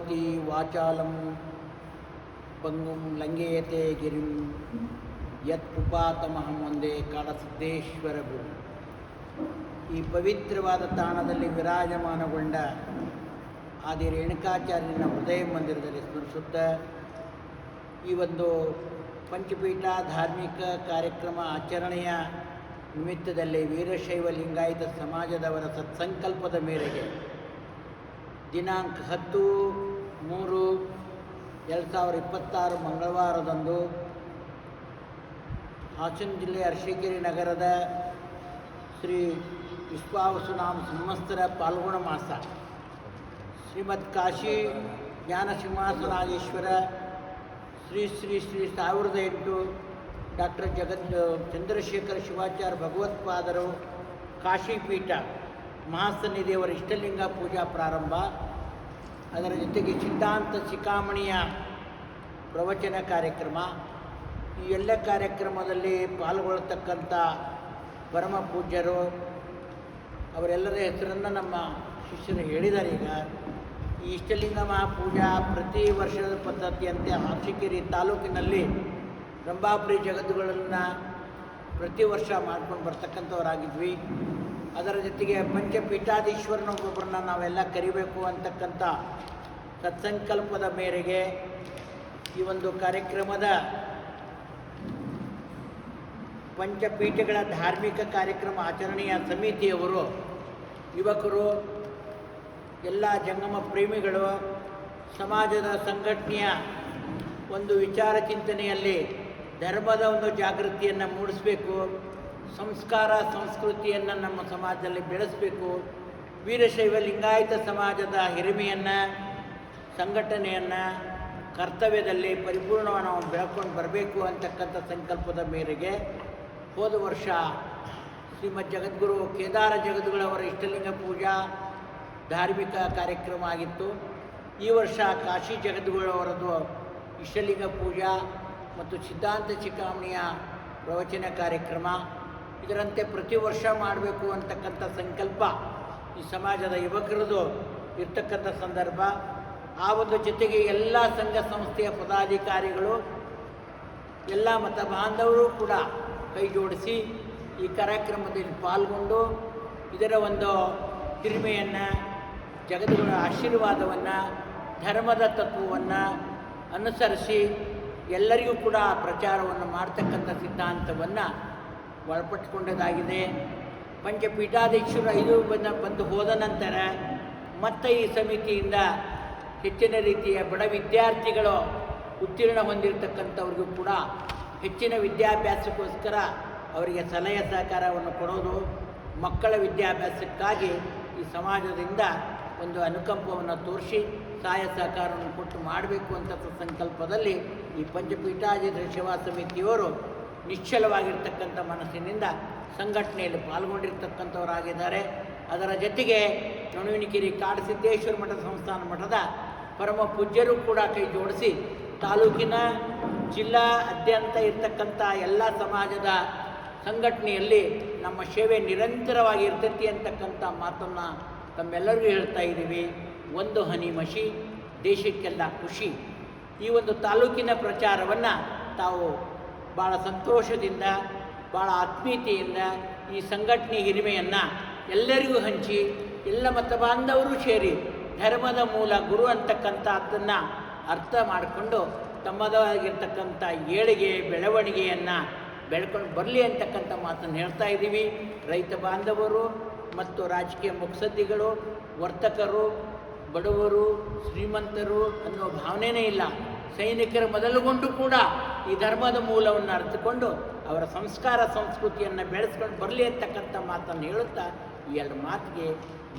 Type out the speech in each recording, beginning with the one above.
ಕರೋತಿ ವಾಚಾಲಂ ಪಂಗುಂ ಲಂಘಯತೆ ಗಿರಿಂ ಯತ್ ಕೃಪಾತಮಹಂ ಒಂದೇ ಕಾಡಸಿದ್ದೇಶ್ವರ ಗುರು. ಈ ಪವಿತ್ರವಾದ ತಾಣದಲ್ಲಿ ವಿರಾಜಮಾನಗೊಂಡ ಆದಿ ರೇಣುಕಾಚಾರ್ಯನ ಹೃದಯ ಮಂದಿರದಲ್ಲಿ ಸ್ಮರಿಸುತ್ತಾ ಈ ಒಂದು ಪಂಚಪೀಠ ಧಾರ್ಮಿಕ ಕಾರ್ಯಕ್ರಮ ಆಚರಣೆಯ ನಿಮಿತ್ತದಲ್ಲಿ ವೀರಶೈವ ಲಿಂಗಾಯತ ಸಮಾಜದವರ ಸತ್ಸಂಕಲ್ಪದ ಮೇರೆಗೆ ದಿನಾಂಕ 10/3/2026 ಮಂಗಳವಾರದಂದು ಹಾಸನ ಜಿಲ್ಲೆಯ ಅರಸೀಕೆರೆ ನಗರದ ಶ್ರೀ ವಿಶ್ವಾವಸುನಾಮ ಸಂವತ್ಸರ ಪಾಲ್ಗುಣ ಮಾಸ ಶ್ರೀಮದ್ ಕಾಶಿ ಜ್ಞಾನ ಸಿಂಹಾಸನಾಧೀಶ್ವರ ಶ್ರೀ ಶ್ರೀ ಶ್ರೀ 1008 ಡಾಕ್ಟರ್ ಚಂದ್ರಶೇಖರ ಶಿವಾಚಾರ್ಯ ಭಗವತ್ಪಾದರು ಕಾಶಿಪೀಠ ಮಹಾಸನ್ನಿಧಿಯವರ ಇಷ್ಟಲಿಂಗ ಪೂಜಾ ಪ್ರಾರಂಭ, ಅದರ ಜೊತೆಗೆ ಸಿದ್ಧಾಂತ ಶಿಖಾಮಣಿಯ ಪ್ರವಚನ ಕಾರ್ಯಕ್ರಮ. ಈ ಎಲ್ಲ ಕಾರ್ಯಕ್ರಮದಲ್ಲಿ ಪಾಲ್ಗೊಳ್ಳತಕ್ಕಂಥ ಪರಮ ಪೂಜ್ಯರು ಅವರೆಲ್ಲರ ಹೆಸರನ್ನು ನಮ್ಮ ಶಿಷ್ಯರು ಹೇಳಿದ್ದಾರೆ. ಈಗ ಈ ಇಷ್ಟಲಿಂಗ ಮಹಾಪೂಜಾ ಪ್ರತಿ ವರ್ಷದ ಪದ್ಧತಿಯಂತೆ ಅರಸೀಕೆರೆ ತಾಲೂಕಿನಲ್ಲಿ ರಂಭಾಪುರಿ ಜಗತ್ತುಗಳನ್ನು ಪ್ರತಿ ವರ್ಷ ಮಾಡ್ಕೊಂಡು ಬರ್ತಕ್ಕಂಥವರಾಗಿದ್ವಿ. ಅದರ ಜೊತೆಗೆ ಪಂಚಪೀಠಾಧೀಶ್ವರನೊಬ್ಬೊಬ್ಬರನ್ನ ನಾವೆಲ್ಲ ಕರಿಬೇಕು ಅಂತಕ್ಕಂಥ ಸತ್ಸಂಕಲ್ಪದ ಮೇರೆಗೆ ಈ ಒಂದು ಕಾರ್ಯಕ್ರಮದ ಪಂಚಪೀಠಗಳ ಧಾರ್ಮಿಕ ಕಾರ್ಯಕ್ರಮ ಆಚರಣೆಯ ಸಮಿತಿಯವರು, ಯುವಕರು, ಎಲ್ಲ ಜಂಗಮ ಪ್ರೇಮಿಗಳು ಸಮಾಜದ ಸಂಘಟನೆಯ ಒಂದು ವಿಚಾರ ಚಿಂತನೆಯಲ್ಲಿ ಧರ್ಮದ ಒಂದು ಜಾಗೃತಿಯನ್ನು ಮೂಡಿಸಬೇಕು, ಸಂಸ್ಕಾರ ಸಂಸ್ಕೃತಿಯನ್ನು ನಮ್ಮ ಸಮಾಜದಲ್ಲಿ ಬೆಳೆಸಬೇಕು, ವೀರಶೈವ ಲಿಂಗಾಯತ ಸಮಾಜದ ಹಿರಿಮೆಯನ್ನು ಸಂಘಟನೆಯನ್ನು ಕರ್ತವ್ಯದಲ್ಲಿ ಪರಿಪೂರ್ಣವಾಗಿ ನಾವು ಬೆಳ್ಕೊಂಡು ಬರಬೇಕು ಅಂತಕ್ಕಂಥ ಸಂಕಲ್ಪದ ಮೇರೆಗೆ ಹೋದ ವರ್ಷ ಶ್ರೀಮದ್ ಜಗದ್ಗುರು ಕೇದಾರ ಜಗದ್ಗುರುವರ ಇಷ್ಟಲಿಂಗ ಪೂಜಾ ಧಾರ್ಮಿಕ ಕಾರ್ಯಕ್ರಮ ಆಗಿತ್ತು. ಈ ವರ್ಷ ಕಾಶಿ ಜಗದ್ಗುರುವರದು ಇಷ್ಟಲಿಂಗ ಪೂಜಾ ಮತ್ತು ಸಿದ್ಧಾಂತ ಶಿಖಾಮಣಿಯ ಪ್ರವಚನ ಕಾರ್ಯಕ್ರಮ. ಇದರಂತೆ ಪ್ರತಿ ವರ್ಷ ಮಾಡಬೇಕು ಅಂತಕ್ಕಂಥ ಸಂಕಲ್ಪ ಈ ಸಮಾಜದ ಯುವಕರದು ಇರ್ತಕ್ಕಂಥ ಸಂದರ್ಭ. ಆ ಒಂದು ಜೊತೆಗೆ ಎಲ್ಲ ಸಂಘ ಸಂಸ್ಥೆಯ ಪದಾಧಿಕಾರಿಗಳು, ಎಲ್ಲ ಮತ ಬಾಂಧವರು ಕೂಡ ಕೈ ಜೋಡಿಸಿ ಈ ಕಾರ್ಯಕ್ರಮದಲ್ಲಿ ಪಾಲ್ಗೊಂಡು ಇದರ ಒಂದು ಹಿರಿಮೆಯನ್ನು, ಜಗದ್ಗುರುಗಳ ಆಶೀರ್ವಾದವನ್ನು, ಧರ್ಮದ ತತ್ವವನ್ನು ಅನುಸರಿಸಿ ಎಲ್ಲರಿಗೂ ಕೂಡ ಪ್ರಚಾರವನ್ನು ಮಾಡ್ತಕ್ಕಂಥ ಸಿದ್ಧಾಂತವನ್ನು ಒಳಪಟ್ಟುಕೊಂಡದಾಗಿದೆ. ಪಂಚಪೀಠಾಧೀಶರು ಬಂದು ಹೋದ ನಂತರ ಮತ್ತೆ ಈ ಸಮಿತಿಯಿಂದ ಹೆಚ್ಚಿನ ರೀತಿಯ ಬಡ ವಿದ್ಯಾರ್ಥಿಗಳು ಉತ್ತೀರ್ಣ ಹೊಂದಿರತಕ್ಕಂಥವ್ರಿಗೂ ಕೂಡ ಹೆಚ್ಚಿನ ವಿದ್ಯಾಭ್ಯಾಸಕ್ಕೋಸ್ಕರ ಅವರಿಗೆ ಸಲಹೆ ಸಹಕಾರವನ್ನು ಕೊಡೋದು, ಮಕ್ಕಳ ವಿದ್ಯಾಭ್ಯಾಸಕ್ಕಾಗಿ ಈ ಸಮಾಜದಿಂದ ಒಂದು ಅನುಕಂಪವನ್ನು ತೋರಿಸಿ ಸಹಾಯ ಸಹಕಾರವನ್ನು ಕೊಟ್ಟು ಮಾಡಬೇಕು ಅಂತ ಸಂಕಲ್ಪದಲ್ಲಿ ಈ ಪಂಚಪೀಠಾಧೀಶ ಸೇವಾ ಸಮಿತಿಯವರು ನಿಶ್ಚಲವಾಗಿರ್ತಕ್ಕಂಥ ಮನಸ್ಸಿನಿಂದ ಸಂಘಟನೆಯಲ್ಲಿ ಪಾಲ್ಗೊಂಡಿರ್ತಕ್ಕಂಥವರಾಗಿದ್ದಾರೆ. ಅದರ ಜೊತೆಗೆ ನೊಣವಿನಕೆರೆ ಕಾಡಸಿದ್ದೇಶ್ವರ ಮಠದ ಸಂಸ್ಥಾನ ಮಠದ ಪರಮ ಪೂಜ್ಯರು ಕೂಡ ಕೈ ಜೋಡಿಸಿ ತಾಲೂಕಿನ ಜಿಲ್ಲಾದ್ಯಂತ ಇರ್ತಕ್ಕಂಥ ಎಲ್ಲ ಸಮಾಜದ ಸಂಘಟನೆಯಲ್ಲಿ ನಮ್ಮ ಸೇವೆ ನಿರಂತರವಾಗಿ ಇರ್ತೈತಿ ಅಂತಕ್ಕಂಥ ಮಾತನ್ನು ತಮ್ಮೆಲ್ಲರಿಗೂ ಹೇಳ್ತಾ ಇದ್ದೀವಿ. ಒಂದು ಹನಿ ಮಸಿ ದೇಶಕ್ಕೆಲ್ಲ ಖುಷಿ. ಈ ಒಂದು ತಾಲೂಕಿನ ಪ್ರಚಾರವನ್ನು ತಾವು ಭಾಳ ಸಂತೋಷದಿಂದ, ಭಾಳ ಆತ್ಮೀಯತೆಯಿಂದ ಈ ಸಂಘಟನೆ ಹಿರಿಮೆಯನ್ನು ಎಲ್ಲರಿಗೂ ಹಂಚಿ, ಎಲ್ಲ ಮತ ಬಾಂಧವರು ಸೇರಿ ಧರ್ಮದ ಮೂಲ ಗುರು ಅಂತಕ್ಕಂಥದ್ದನ್ನು ಅರ್ಥ ಮಾಡಿಕೊಂಡು ತಮ್ಮದಾಗಿರ್ತಕ್ಕಂಥ ಏಳಿಗೆ ಬೆಳವಣಿಗೆಯನ್ನು ಬೆಳ್ಕೊಂಡು ಬರಲಿ ಅಂತಕ್ಕಂಥ ಮಾತನ್ನು ಹೇಳ್ತಾ ಇದ್ದೀವಿ. ರೈತ ಬಾಂಧವರು ಮತ್ತು ರಾಜಕೀಯ ಮುತ್ಸದ್ದಿಗಳು, ವರ್ತಕರು, ಬಡವರು, ಶ್ರೀಮಂತರು ಅನ್ನೋ ಭಾವನೆಯೇ ಇಲ್ಲ. ಸೈನಿಕರ ಮೊದಲುಗೊಂಡು ಕೂಡ ಈ ಧರ್ಮದ ಮೂಲವನ್ನು ಅರ್ಥಕೊಂಡು ಅವರ ಸಂಸ್ಕಾರ ಸಂಸ್ಕೃತಿಯನ್ನು ಬೆಳೆಸ್ಕೊಂಡು ಬರಲಿ ಅಂತಕ್ಕಂಥ ಮಾತನ್ನು ಹೇಳುತ್ತಾ ಈ ಎರಡು ಮಾತಿಗೆ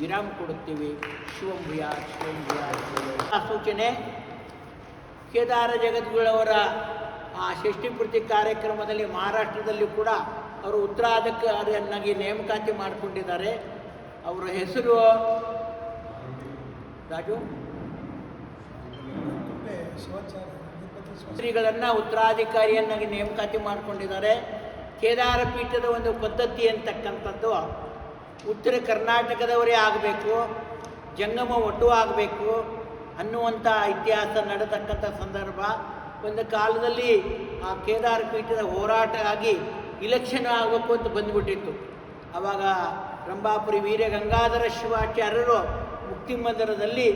ವಿರಾಮ ಕೊಡುತ್ತೀವಿ. ಶಿವಂಭುಯ ಶಿವಂಭುಯ. ಆ ಸೂಚನೆ ಕೇದಾರ ಜಗದ್ಗುರುವರ ಆ ಷಷ್ಠಿಪೂರ್ತಿ ಕಾರ್ಯಕ್ರಮದಲ್ಲಿ ಮಹಾರಾಷ್ಟ್ರದಲ್ಲಿ ಕೂಡ ಅವರು ಉತ್ತರಾಧಿಕಾರಿಯನ್ನಾಗಿ ನೇಮಕಾತಿ ಮಾಡಿಕೊಂಡಿದ್ದಾರೆ. ಅವರ ಹೆಸರು ರಾಜು ಶ್ರೀಗಳನ್ನು ಉತ್ತರಾಧಿಕಾರಿಯನ್ನಾಗಿ ನೇಮಕಾತಿ ಮಾಡಿಕೊಂಡಿದ್ದಾರೆ. ಕೇದಾರ ಪೀಠದ ಒಂದು ಪದ್ಧತಿ ಅಂತಕ್ಕಂಥದ್ದು ಉತ್ತರ ಕರ್ನಾಟಕದವರೇ ಆಗಬೇಕು, ಜಂಗಮ ಒಟ್ಟು ಆಗಬೇಕು, ಅನ್ನುವಂಥ ಇತಿಹಾಸ ನಡೆತಕ್ಕಂಥ ಸಂದರ್ಭ. ಒಂದು ಕಾಲದಲ್ಲಿ ಆ ಕೇದಾರ ಪೀಠದ ಹೋರಾಟ ಆಗಿ ಇಲೆಕ್ಷನ್ ಆಗಬೇಕು ಅಂತ ಬಂದುಬಿಟ್ಟಿತ್ತು. ಆವಾಗ ರಂಭಾಪುರಿ ವೀರ್ಯ ಗಂಗಾಧರ ಶಿವಾಚಾರ್ಯರು ಮುಕ್ತಿ ಮಂದಿರದಲ್ಲಿ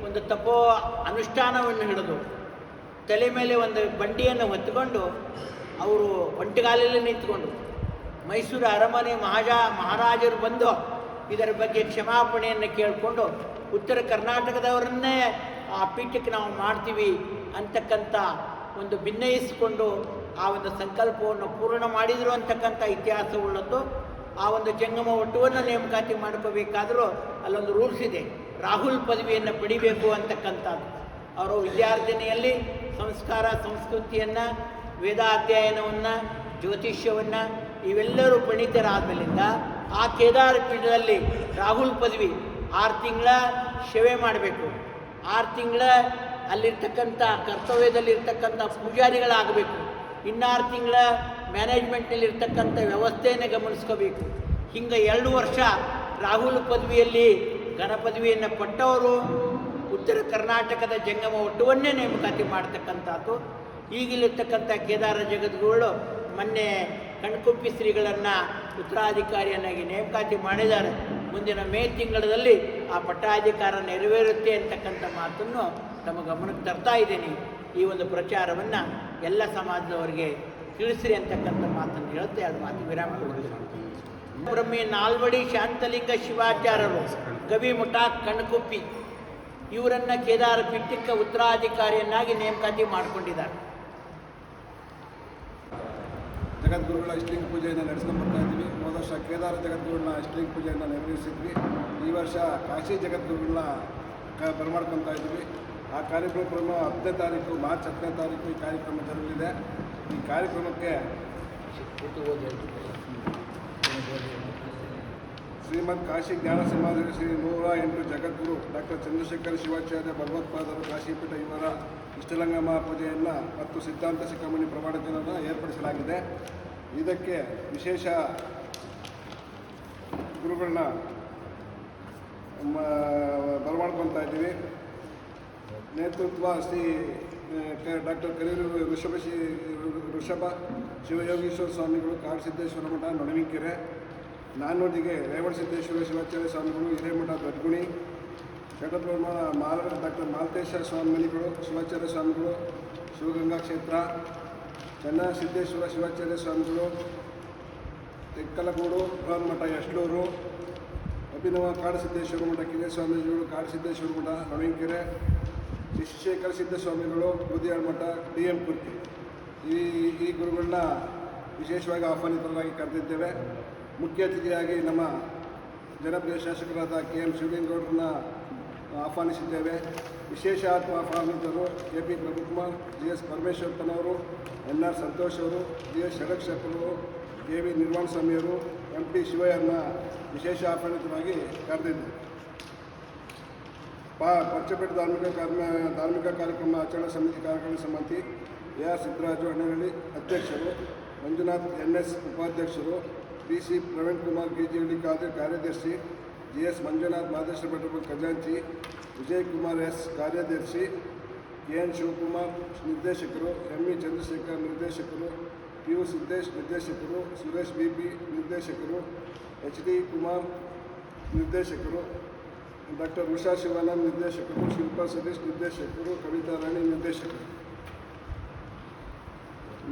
ಒಂದು ತಪೋ ಅನುಷ್ಠಾನವನ್ನು ಹಿಡಿದು ತಲೆ ಮೇಲೆ ಒಂದು ಬಂಡಿಯನ್ನು ಹೊತ್ತುಕೊಂಡು ಅವರು ಒಂಟಿಗಾಲಲ್ಲಿ ನಿಂತ್ಕೊಂಡು ಮೈಸೂರು ಅರಮನೆ ಮಹಾರಾಜರು ಬಂದು ಇದರ ಬಗ್ಗೆ ಕ್ಷಮಾಪಣೆಯನ್ನು ಕೇಳಿಕೊಂಡು ಉತ್ತರ ಕರ್ನಾಟಕದವರನ್ನೇ ಆ ಪೀಠಕ್ಕೆ ನಾವು ಮಾಡ್ತೀವಿ ಅಂತಕ್ಕಂಥ ಒಂದು ಭಿನ್ನಯಿಸಿಕೊಂಡು ಆ ಒಂದು ಸಂಕಲ್ಪವನ್ನು ಪೂರ್ಣ ಮಾಡಿದರು ಅಂತಕ್ಕಂಥ ಇತಿಹಾಸವುಳ್ಳದ್ದು. ಆ ಒಂದು ಜಂಗಮ ಒಟ್ಟುವನ್ನು ನೇಮಕಾತಿ ಮಾಡ್ಕೋಬೇಕಾದರೂ ಅಲ್ಲೊಂದು ರೂಲ್ಸ್ ಇದೆ, ರಾಹುಲ್ ಪದವಿಯನ್ನು ಪಡಿಬೇಕು ಅಂತಕ್ಕಂಥದ್ದು. ಅವರು ವಿದ್ಯಾರ್ಥಿನಿಯಲ್ಲಿ ಸಂಸ್ಕಾರ ಸಂಸ್ಕೃತಿಯನ್ನು, ವೇದಾಧ್ಯಯನವನ್ನು, ಜ್ಯೋತಿಷ್ಯವನ್ನು ಇವೆಲ್ಲರೂ ಪಂಡಿತರಾದಮೇಲಿಂದ ಆ ಕೇದಾರ ಪೀಠದಲ್ಲಿ ರಾಹುಲ್ ಪದವಿ 6 ತಿಂಗಳ ಸೇವೆ ಮಾಡಬೇಕು. 6 ತಿಂಗಳ ಅಲ್ಲಿರ್ತಕ್ಕಂಥ ಕರ್ತವ್ಯದಲ್ಲಿರ್ತಕ್ಕಂಥ ಪೂಜಾರಿಗಳಾಗಬೇಕು. 6 ತಿಂಗಳ ಮ್ಯಾನೇಜ್ಮೆಂಟ್ನಲ್ಲಿರ್ತಕ್ಕಂಥ ವ್ಯವಸ್ಥೆಯನ್ನು ಗಮನಿಸ್ಕೋಬೇಕು. ಹಿಂಗೆ 2 ವರ್ಷ ರಾಹುಲ್ ಪದವಿಯಲ್ಲಿ ಘನಪದವಿಯನ್ನು ಪಟ್ಟವರು ಉತ್ತರ ಕರ್ನಾಟಕದ ಜಂಗಮ ಒಟ್ಟುವನ್ನೇ ನೇಮಕಾತಿ ಮಾಡ್ತಕ್ಕಂಥದ್ದು. ಈಗಿಲ್ಲಿರ್ತಕ್ಕಂಥ ಕೇದಾರ ಜಗದ್ಗುರುಗಳು ಮೊನ್ನೆ ಕಣ್ಕುಪ್ಪಿ ಶ್ರೀಗಳನ್ನು ಉತ್ತರಾಧಿಕಾರಿಯನ್ನಾಗಿ ನೇಮಕಾತಿ ಮಾಡಿದ್ದಾರೆ. ಮುಂದಿನ ಮೇ ತಿಂಗಳಲ್ಲಿ ಆ ಪಟ್ಟಾಧಿಕಾರ ನೆರವೇರುತ್ತೆ ಅಂತಕ್ಕಂಥ ಮಾತನ್ನು ತಮ್ಮ ಗಮನಕ್ಕೆ ತರ್ತಾ ಇದ್ದೀನಿ. ಈ ಒಂದು ಪ್ರಚಾರವನ್ನು ಎಲ್ಲ ಸಮಾಜದವರಿಗೆ ತಿಳಿಸ್ರಿ ಅಂತಕ್ಕಂಥ ಮಾತನ್ನು ಹೇಳ್ತೆ ಅದು ಮಾತು ವಿರಾಮ ಕೊಡ್ತೀನಿ. ಬ್ರಹ್ಮಿ ನಾಲ್ವಡಿ ಶಾಂತಲಿಂಗ ಶಿವಾಚಾರ್ಯರು ಗವಿಮಠ ಕಣ್ಕುಪ್ಪಿ ಇವರನ್ನು ಕೇದಾರ ಪೀಠಕ್ಕೆ ಉತ್ತರಾಧಿಕಾರಿಯನ್ನಾಗಿ ನೇಮಕಾತಿ ಮಾಡಿಕೊಂಡಿದ್ದಾರೆ. ಜಗದ್ಗುರುಗಳ ಇಷ್ಟಲಿಂಗ ಪೂಜೆಯನ್ನು ನಡೆಸ್ಕೊಂಡು ಬರ್ತಾ ಇದ್ದೀವಿ. ಹೋದ ವರ್ಷ ಕೇದಾರ ಜಗದ್ಗುರುಗಳ ಇಷ್ಟಲಿಂಗ ಪೂಜೆಯನ್ನು ನೆರವೇರಿಸಿದ್ವಿ. ಈ ವರ್ಷ ಕಾಶಿ ಜಗದ್ಗುರುಗಳನ್ನ ಬರಮಾಡ್ಕೊತಾ ಇದ್ದೀವಿ. ಆ ಕಾರ್ಯಕ್ರಮ 10ನೇ ತಾರೀಕು ಮಾರ್ಚ್ 10ನೇ ತಾರೀಕು ಈ ಕಾರ್ಯಕ್ರಮ ಜರುಗಲಿದೆ. ಈ ಕಾರ್ಯಕ್ರಮಕ್ಕೆ ಶ್ರೀಮದ್ ಕಾಶಿ ಜ್ಞಾನ ಸಮಾಧಿ ಶ್ರೀ 108 ಜಗದ್ಗುರು ಡಾಕ್ಟರ್ ಚಂದ್ರಶೇಖರ ಶಿವಾಚಾರ್ಯ ಭಗವತ್ಪಾದರು ಕಾಶಿಪೀಠ ಇವರ ಇಷ್ಟಲಿಂಗ ಮಹಾಪೂಜೆಯನ್ನು ಮತ್ತು ಸಿದ್ಧಾಂತ ಶಿಖಾಮಣಿ ಪ್ರಮಾಣಗಳನ್ನು ಏರ್ಪಡಿಸಲಾಗಿದೆ. ಇದಕ್ಕೆ ವಿಶೇಷ ಗುರುಗಳನ್ನ ಬರಮಾಡ್ಕೊತಾ ಇದ್ದೀವಿ. ನೇತೃತ್ವ ಶ್ರೀ ಡಾಕ್ಟರ್ ಕರೇರೂರು ಋಷಭ ಶಿವಯೋಗೀಶ್ವರ ಸ್ವಾಮಿಗಳು, ಕಾಡಸಿದ್ದೇಶ್ವರ ಮಠ ನೊಣವಿಕೆರೆ. ನಾನ್ನೂರಿಗೆ ರೇವಣಸಿದ್ದೇಶ್ವರ ಶಿವಾಚಾರ್ಯ ಸ್ವಾಮಿಗಳು, ಹಿರೇಮಠ ದೊಡ್ಗುಣಿ. ಘಟಪ್ರಭ ಡಾಕ್ಟರ್ ಮಾಲತೇಶ ಸ್ವಾಮಿಗಳು ಶಿವಾಚಾರ್ಯ ಸ್ವಾಮಿಗಳು, ಶಿವಗಂಗಾ ಕ್ಷೇತ್ರ. ಚನ್ನಸಿದ್ದೇಶ್ವರ ಶಿವಾಚಾರ್ಯ ಸ್ವಾಮಿಗಳು, ತೆಕ್ಕಲಗೂಡು ಮಠ ಯಶ್ಲೂರು. ಅಭಿನವ ಕಾಡಸಿದ್ದೇಶ್ವರ ಮಠ ಕಿರೆ ಸ್ವಾಮೀಜಿಗಳು, ಕಾಡಸಿದ್ದೇಶ್ವರ ಮಠ ನೊಣವಿಕೆರೆ. ಶಿಶೇಖರ ಸಿದ್ದಸ್ವಾಮಿಗಳು, ಬುದಿಯಾಳ ಮಠ DM ಕುರ್ತಿ. ಈ ಗುರುಗಳನ್ನ ವಿಶೇಷವಾಗಿ ಆಹ್ವಾನಿತರಾಗಿ ಕರೆದಿದ್ದೇವೆ. ಮುಖ್ಯ ಅತಿಥಿಯಾಗಿ ನಮ್ಮ ಜನಪ್ರಿಯ ಶಾಸಕರಾದ KM ಶಿವಲಿಂಗೌಡರನ್ನ ಆಹ್ವಾನಿಸಿದ್ದೇವೆ. ವಿಶೇಷ ಆಹ್ವಾನಿತರು KP Prabhukumar, GS ಪರಮೇಶ್ವರಪ್ಪನವರು, NR Santosh ಅವರು, GS ಷಡಕ್ಷಪ್ಪನವರು, KV ನಿರ್ವಾಣ ಸ್ವಾಮಿಯವರು, MP ಶಿವಯ್ಯರನ್ನ ವಿಶೇಷ ಆಹ್ವಾನಿತರಾಗಿ ಕರೆದಿದ್ದೇವೆ. ಪಂಚಪೇಟ ಧಾರ್ಮಿಕ ಕಾರ್ಯಕ್ರಮ ಆಚರಣಾ ಸಮಿತಿ ಕಾರ್ಯಕ್ರಮ ಸಮಿತಿ AR ಸಿದ್ದರಾಜು ಅಣ್ಣನಹಳ್ಳಿ ಅಧ್ಯಕ್ಷರು, ಮಂಜುನಾಥ್ NS ಉಪಾಧ್ಯಕ್ಷರು, PC ಪ್ರವೀಣ್ ಕುಮಾರ್ KGಹಳ್ಳಿ ಕಾರ್ಯದರ್ಶಿ, GS ಮಂಜುನಾಥ್ ಮಾದೇಶ್ವರ ಭಟ್ಟ ಖಜಾಂಚಿ, ವಿಜಯ್ ಕುಮಾರ್ S ಕಾರ್ಯದರ್ಶಿ, KN ಶಿವಕುಮಾರ್ ನಿರ್ದೇಶಕರು, ME ಚಂದ್ರಶೇಖರ್ ನಿರ್ದೇಶಕರು, PU ಸಿದ್ದೇಶ್ ನಿರ್ದೇಶಕರು, ಸುರೇಶ್ BP ನಿರ್ದೇಶಕರು, HD ಕುಮಾರ್ ನಿರ್ದೇಶಕರು, ಡಾಕ್ಟರ್ ಉಷಾ ಶಿವಾನಂದ್ ನಿರ್ದೇಶಕರು, ಶಿಲ್ಪಾ ಸತೀಶ್ ನಿರ್ದೇಶಕರು, ಕವಿತಾ ರಾಣಿ ನಿರ್ದೇಶಕರು.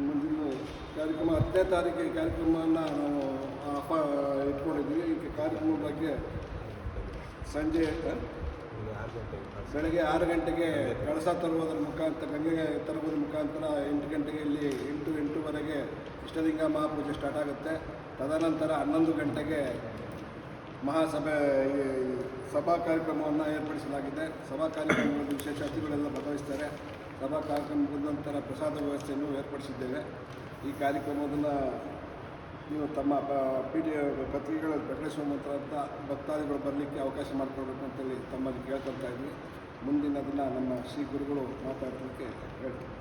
ಮುಂದಿನ ಕಾರ್ಯಕ್ರಮ 10ನೇ ತಾರೀಕು ಈ ಕಾರ್ಯಕ್ರಮವನ್ನು ನಾವು ಇಟ್ಕೊಂಡಿದ್ದೀವಿ. ಈ ಕಾರ್ಯಕ್ರಮದ ಬಗ್ಗೆ ಸಂಜೆ ಬೆಳಗ್ಗೆ 6 ಗಂಟೆಗೆ ಕಳಸ ತರುವುದರ ಮುಖಾಂತರ, ಗಂಗೆ ತರುವುದರ ಮುಖಾಂತರ 8 ಗಂಟೆಗೆ ಇಲ್ಲಿ 8-8:30 ಇಷ್ಟಲಿಂಗ ಮಹಾಪೂಜೆ ಸ್ಟಾರ್ಟ್ ಆಗುತ್ತೆ. ತದನಂತರ 11 ಗಂಟೆಗೆ ಮಹಾಸಭೆ ಸಭಾ ಕಾರ್ಯಕ್ರಮವನ್ನು ಏರ್ಪಡಿಸಲಾಗಿದೆ. ಸಭಾ ಕಾರ್ಯಕ್ರಮದಲ್ಲಿ ವಿಶೇಷ ಅತಿಥಿಗಳೆಲ್ಲ ಭಾಗವಹಿಸ್ತಾರೆ. ಸಭಾ ಕಾರ್ಯಕ್ರಮ ಮುಗಿದ ನಂತರ ಪ್ರಸಾದ ವ್ಯವಸ್ಥೆಯನ್ನು ಏರ್ಪಡಿಸಿದ್ದೇವೆ. ಈ ಕಾರ್ಯಕ್ರಮವನ್ನು ನೀವು ತಮ್ಮ ಪತ್ರಿಕೆಗಳ ಪ್ರಕಟಿಸುವ ನಂತರ ಭಕ್ತಾದಿಗಳು ಬರಲಿಕ್ಕೆ ಅವಕಾಶ ಮಾಡಿಕೊಡ್ಬೇಕು ಅಂತೇಳಿ ತಮ್ಮಲ್ಲಿ ಕೇಳ್ಕೊಳ್ತಾ ಇದ್ವಿ. ಮುಂದಿನದನ್ನು ನಮ್ಮ ಶ್ರೀ ಗುರುಗಳು ಮಾತಾಡಲಿಕ್ಕೆ ಹೇಳ್ತೀವಿ.